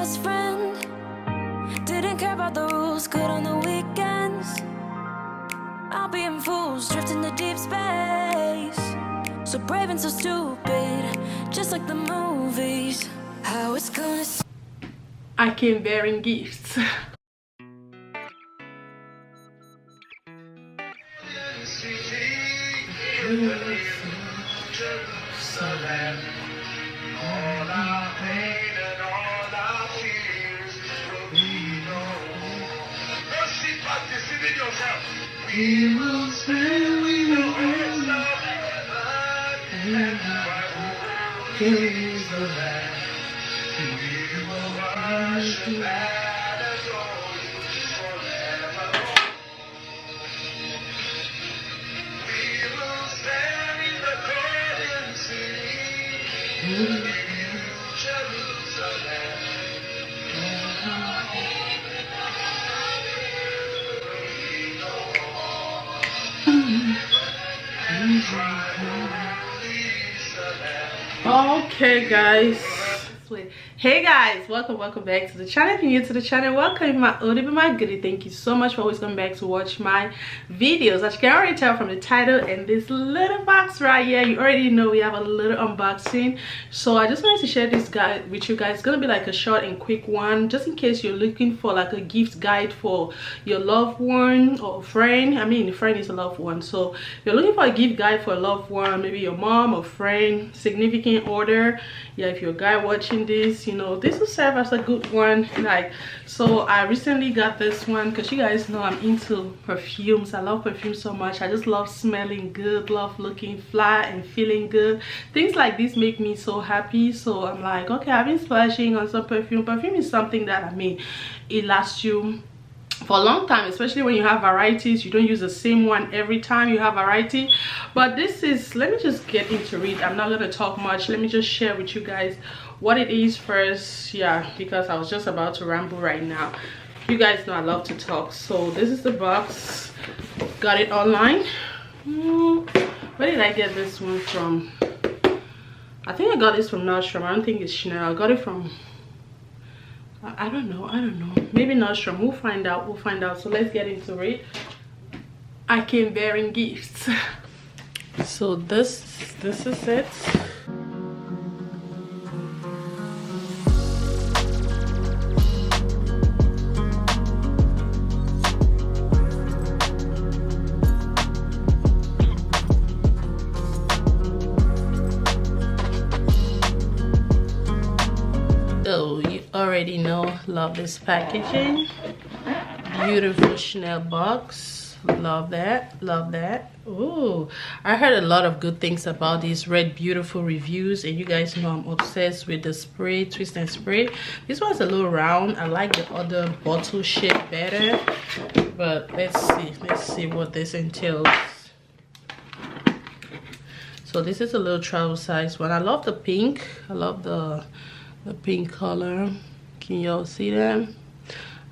best friend. Didn't care about the rules, good on the weekends. I'll be in fools, drifting to deep space. So brave and so stupid, just like the movies. How it's gonna I came bearing gifts. We will stand, we will here is the land. We will worship and adore you forever. We will stand in the court and sing. New Jerusalem. Okay guys, hey guys, welcome back to the channel. If you're new to the channel, welcome. My Odibi, my goodie, thank you so much for always coming back to watch my videos. As you can already tell from the title and this little box right here, you already know we have a little unboxing. So I just wanted to share this guide with you guys. It's gonna be like a short and quick one, just in case you're looking for like a gift guide for your loved one or friend. I mean, a friend is a loved one, so if you're looking for a gift guide for a loved one, maybe your mom or friend, significant other, yeah, if you're a guy watching this, you know, this will serve as a good one. Like, so I recently got this one because you guys know I'm into perfumes. I love perfume so much. I just love smelling good, love looking fly and feeling good. Things like this make me so happy. So I'm like, okay, I've been splashing on some perfume. Perfume is something that, I mean, it lasts you for a long time, especially when you have varieties. You don't use the same one every time, you have variety. But this is, let me just get into it. I'm not going to talk much. Let me just share with you guys what it is first. Yeah, because I was just about to ramble right now. You guys know I love to talk. So this is the box. Got it online. Where did I get this one from? I think I got this from Nordstrom. I don't think it's Chanel. I got it from, I don't know, maybe Nordstrom. We'll find out. So let's get into it. I came bearing gifts. So this is it. Oh, you already know, love this packaging. Beautiful Chanel box. Love that, love that. Oh, I heard a lot of good things about these, read beautiful reviews, and you guys know I'm obsessed with the spray, twist and spray. This one's a little round. I like the other bottle shape better, but let's see what this entails. So this is a little travel size one. I love the pink. I love the pink color. Can y'all see that?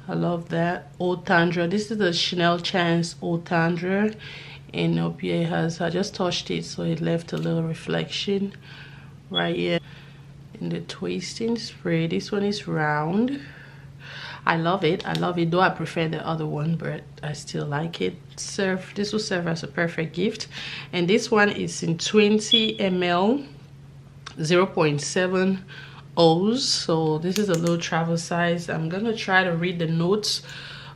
I love that. Old Tundra. This is the Chanel Chance Old Tundra, and up here has, I just touched it, so it left a little reflection right here in the twisting spray. This one is round. I love it, though I prefer the other one, but I still like it. This will serve as a perfect gift. And this one is in 20 ml, 0.7 O's. So this is a little travel size. I'm gonna try to read the notes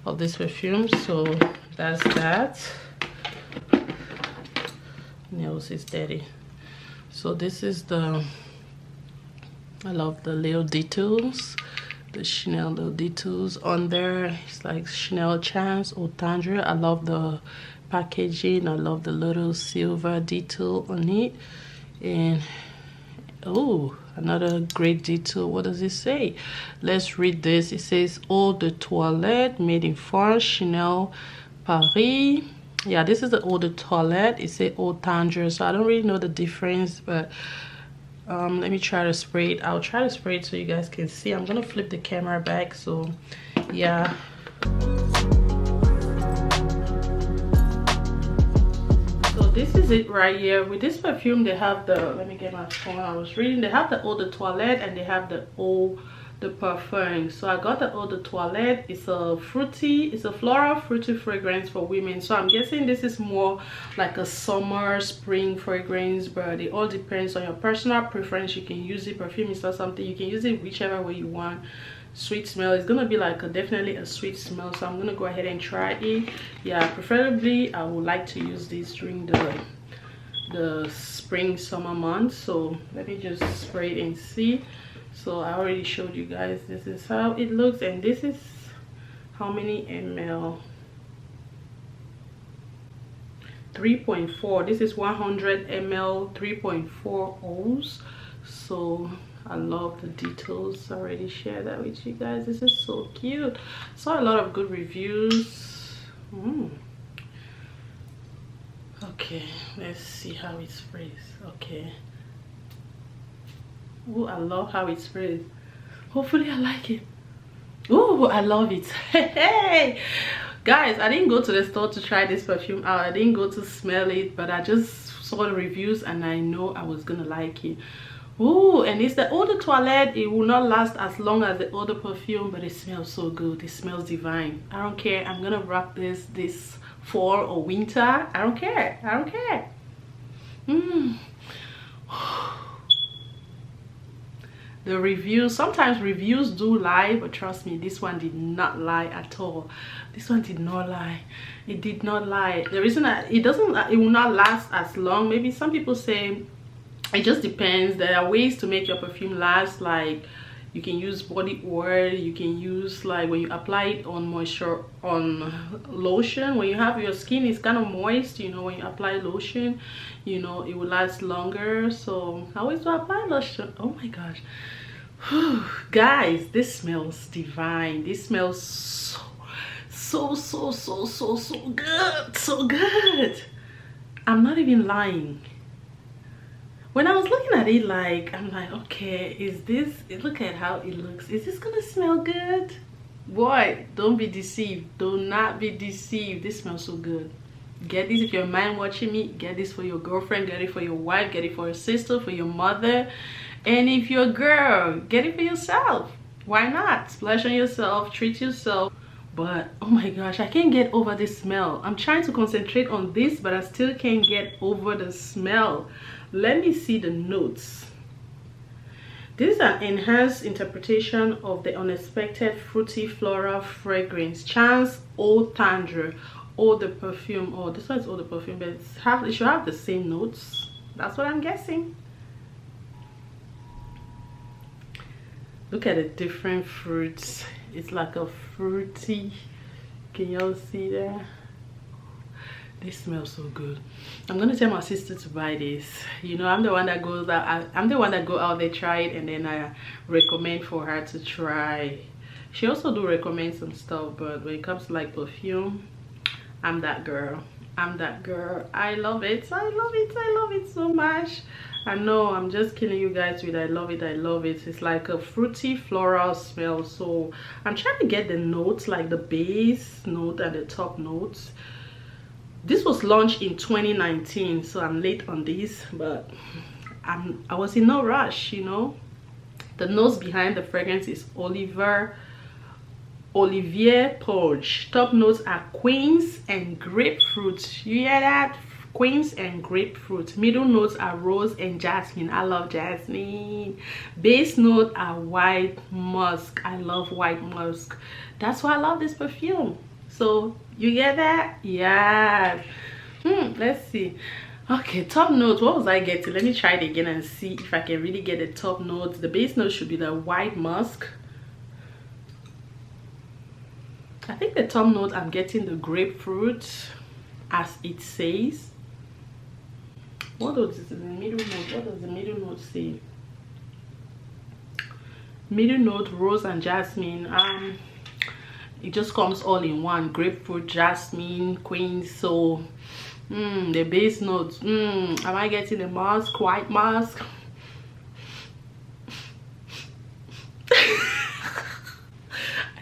of this perfume. So that's that. Nails is dirty. So this is the, I love the little details, the Chanel little details on there. It's like Chanel Chance Old Tundra. I love the packaging. I love the little silver detail on it. And oh, another great detail. What does it say? Let's read this. It says Eau de Toilette made in France, Chanel Paris. Yeah, this is the Eau de Toilette. It says Old Tundra, so I don't really know the difference, but let me try to spray it. I'll try to spray it so you guys can see. I'm gonna flip the camera back, so yeah. This is it right here. With this perfume, they have the, let me get my phone. I was reading, they have the Eau de Toilette and they have the Eau the Perfume. So I got the Eau de Toilette. It's a floral fruity fragrance for women. So I'm guessing this is more like a summer spring fragrance, but it all depends on your personal preference. You can use it. Perfume is not something you can use it whichever way you want. Sweet smell, it's gonna be like definitely a sweet smell, so I'm gonna go ahead and try it. Yeah, preferably I would like to use this during the spring summer months. So let me just spray it and see. So I already showed you guys, this is how it looks, and this is how many ml? 3.4. This is 100 ml, 3.4 ounce. So I love the details. I already shared that with you guys. This is so cute. Saw a lot of good reviews. Okay, let's see how it sprays. Okay. Oh, I love how it sprays. Hopefully I like it. Oh, I love it. Hey guys, I didn't go to the store to try this perfume out. I didn't go to smell it, but I just saw the reviews and I know I was gonna like it. Oh, and it's the Eau de Toilette. It will not last as long as the Eau de Perfume, but it smells so good. It smells divine. I don't care. I'm gonna rock this fall or winter. I don't care. I don't care. The reviews, sometimes reviews do lie, but trust me, this one did not lie at all. This one did not lie. It did not lie. The reason that it will not last as long, maybe some people say it just depends. There are ways to make your perfume last, like you can use body oil, you can use like when you apply it on lotion. When you have your skin is kind of moist, you know, when you apply lotion, you know, it will last longer. So I always do apply lotion. Oh my gosh. Whew. Guys, this smells divine. This smells so good. So good. I'm not even lying. When I was looking at it, like, I'm like, okay, is this, look at how it looks. Is this gonna smell good? Boy, don't be deceived. Do not be deceived. This smells so good. Get this if you're a man watching me. Get this for your girlfriend. Get it for your wife. Get it for your sister, for your mother. And if you're a girl, get it for yourself. Why not? Splash on yourself. Treat yourself. But oh my gosh, I can't get over this smell. I'm trying to concentrate on this, but I still can't get over the smell. Let me see the notes. This is an enhanced interpretation of the unexpected fruity floral fragrance. Chance Eau Tendre, Eau de Perfume. Oh, this one is Eau de Perfume, but it should have the same notes. That's what I'm guessing. Look at the different fruits. It's like a fruity. Can y'all see that? This smells so good. I'm gonna tell my sister to buy this. You know, I'm the one that goes out. I'm the one that go out there, try it, and then I recommend for her to try. She also do recommend some stuff, but when it comes to like perfume, I'm that girl. I'm that girl. I love it. I love it. I love it so much. I know I'm just killing you guys with I love it. I love it. It's like a fruity floral smell. So I'm trying to get the notes, like the base note and the top notes. This was launched in 2019, so I'm late on this, but I was in no rush, you know. The notes behind the fragrance is Olivier Porge. Top notes are quince and grapefruit. You hear that? Quince and grapefruit. Middle notes are rose and jasmine. I love jasmine. Base notes are white musk. I love white musk. That's why I love this perfume. So you get that? Yeah. Let's see. Okay, top notes. What was I getting? Let me try it again and see if I can really get the top notes. The base note should be the white musk. I think the top note I'm getting the grapefruit, as it says. What is the middle note? What does the middle note say? Middle note, rose and jasmine. It just comes all in one. Grapefruit, jasmine, quince. So the base notes, am I getting the musk, white musk?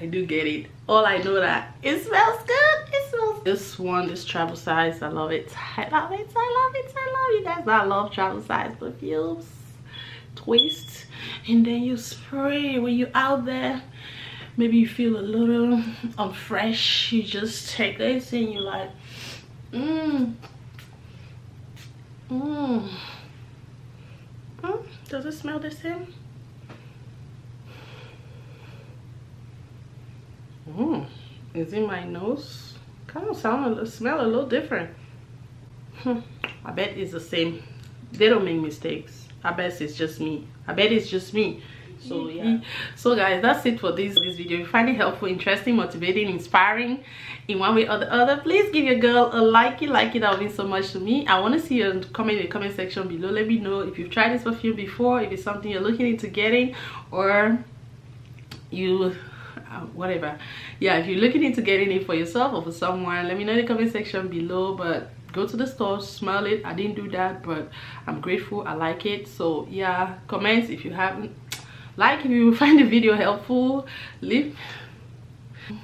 I do get it. All I know that it smells good. It smells good. This one, this travel size, I love it. I love it. I love it. I love you guys. I love travel size perfumes. Twist. and then you spray when you're out there. Maybe you feel a little unfresh, you just take this and you're like, does it smell the same? It's in my nose. Kind of smell a little different. I bet it's the same. They don't make mistakes. I bet it's just me. I bet it's just me. So yeah, so guys, that's it for this video. If you find it helpful, interesting, motivating, inspiring in one way or the other, please give your girl a likey. That would mean so much to me. I want to see your comment in the comment section below. Let me know if you've tried this perfume before, if it's something you're looking into getting, or you whatever. Yeah, if you're looking into getting it for yourself or for someone, let me know in the comment section below. But go to the store, smell it. I didn't do that, but I'm grateful. I like it. So yeah, comments if you haven't. Like if you find the video helpful, leave,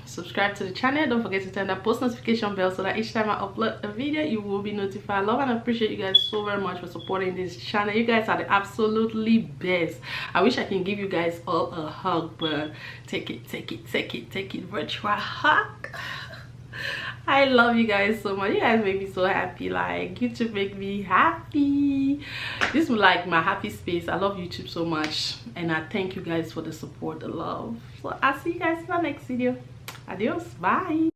subscribe to the channel. Don't forget to turn that post notification bell so that each time I upload a video you will be notified. Love and appreciate you guys so very much for supporting this channel. You guys are the absolutely best. I wish I can give you guys all a hug, but take it virtual hug. I love you guys so much. You guys make me so happy. Like, YouTube make me happy. This is like my happy space. I love YouTube so much, and I thank you guys for the support, the love. So I'll see you guys in my next video. Adios, bye.